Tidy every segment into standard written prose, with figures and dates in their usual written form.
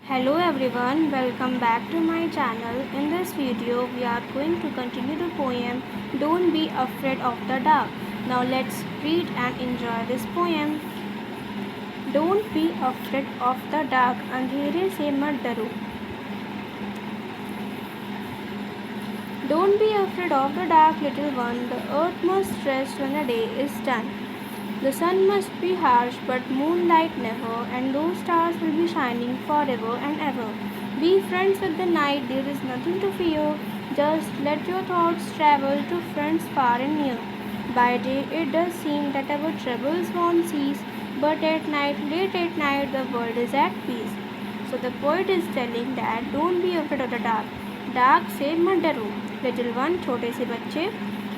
Hello everyone, welcome back to my channel. In this video, we are going to continue the poem Don't Be Afraid of the Dark. Now let's read and enjoy this poem. Don't be afraid of the dark, अंधेरे से मत डरो. Don't be afraid of the dark, little one. The earth must rest when the day is done. The sun must be harsh, but moonlight never, and those stars will be shining forever and ever. Be friends with the night, there is nothing to fear. Just let your thoughts travel to friends far and near. By day it does seem that our troubles won't cease, but at night, late at night, the world is at peace. So the poet is telling that don't be afraid of the dark. Dark से मत डरो. Little one, छोटे से बच्चे.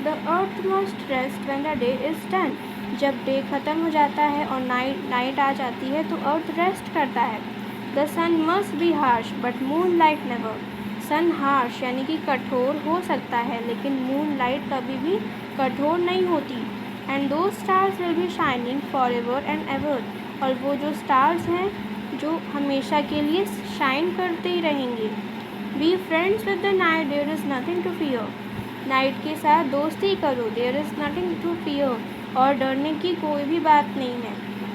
The earth must rest when the day is done. जब day ख़त्म हो जाता है और नाइट आ जाती है तो अर्थ रेस्ट करता है. The sun must be harsh but moonlight never. Sun harsh यानी कि कठोर हो सकता है, लेकिन मून लाइट कभी भी कठोर नहीं होती. एंड दो stars will be shining for ever and ever. और वो जो स्टार्स हैं जो हमेशा के लिए शाइन करते ही रहेंगे. Be friends with the night, there is nothing to fear. Night के साथ दोस्ती करो, there is nothing to fear. और डरने की कोई भी बात नहीं है.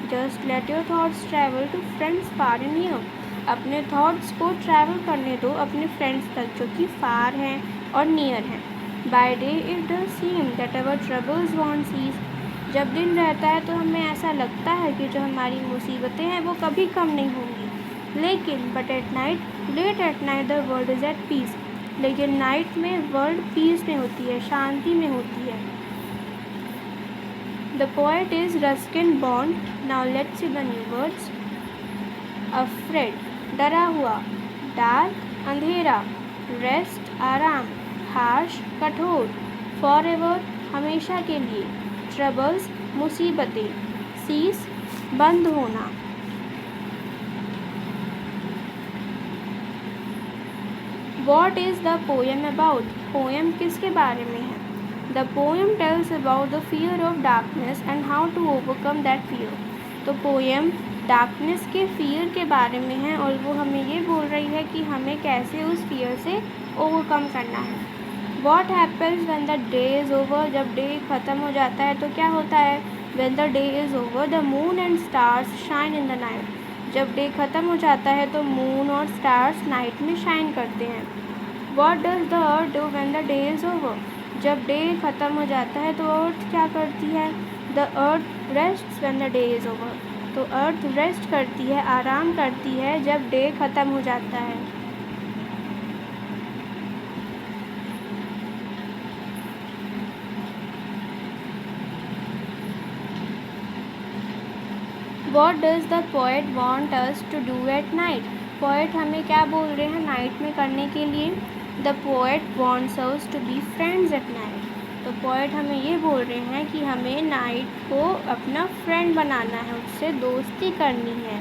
Just let your thoughts travel to friends far and near. अपने थाट्स को ट्रैवल करने दो अपने फ्रेंड्स तक जो कि फार हैं और नियर हैं. By day it does seem that our troubles won't cease. जब दिन रहता है तो हमें ऐसा लगता है कि जो हमारी मुसीबतें हैं वो कभी कम नहीं होंगी. लेकिन but at night, late at night the world is at peace. लेकिन नाइट में वर्ल्ड पीस में होती है, शांति में होती है. The poet is Ruskin Bond. Now let's see the new words. Afraid, डरा हुआ. Dark, अंधेरा. Rest, आराम. Harsh, कठोर. Forever, हमेशा के लिए. Troubles, मुसीबतें. Cease, बंद होना. What is the poem about? Poem किसके बारे में है? The poem tells about the fear of darkness and how to overcome that fear. तो poem darkness के fear के बारे में है और वो हमें ये बोल रही है कि हमें कैसे उस fear से overcome करना है. What happens when the day is over? जब day ख़त्म हो जाता है तो क्या होता है? When the day is over, the moon and stars shine in the night. जब day ख़त्म हो जाता है तो moon और stars night में shine करते हैं. What does the earth do when the day is over? जब डे ख़त्म हो जाता है तो अर्थ क्या करती है? The earth rests when the day is over. तो अर्थ रेस्ट करती है, आराम करती है जब डे ख़त्म हो जाता है. What does the poet want us to do at night? Poet हमें क्या बोल रहे हैं नाइट में करने के लिए? The poet wants us to be friends at night. तो पोएट हमें ये बोल रहे हैं कि हमें नाइट को अपना फ्रेंड बनाना है, उससे दोस्ती करनी है.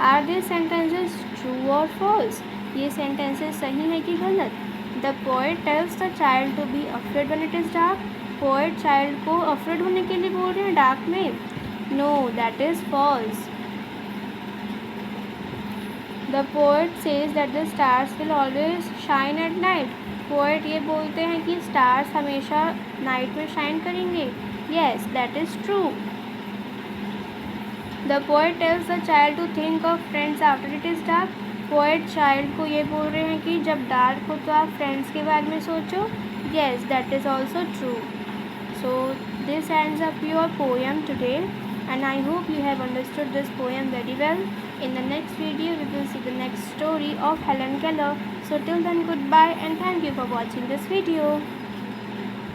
आर दिस सेंटेंसेस ट्रू और फॉल्स? ये सेंटेंसेस सही है कि गलत? The poet tells the child to be afraid when it is dark. Poet child को अफ्रेड होने के लिए बोल रहे हैं डार्क में? No, that is false. The poet says that the stars will always shine at night. Poet ये बोलते हैं कि स्टार्स हमेशा नाइट में शाइन करेंगे. Yes, that is true. The poet tells the child to think of friends after it is dark. Poet child को ये बोल रहे हैं कि जब डार्क हो तो आप फ्रेंड्स के बारे में सोचो. Yes, that is also true. So this ends up your poem today. And I hope you have understood this poem very well. In the next video, we will see the next story of Helen Keller. So till then, goodbye and thank you for watching this video.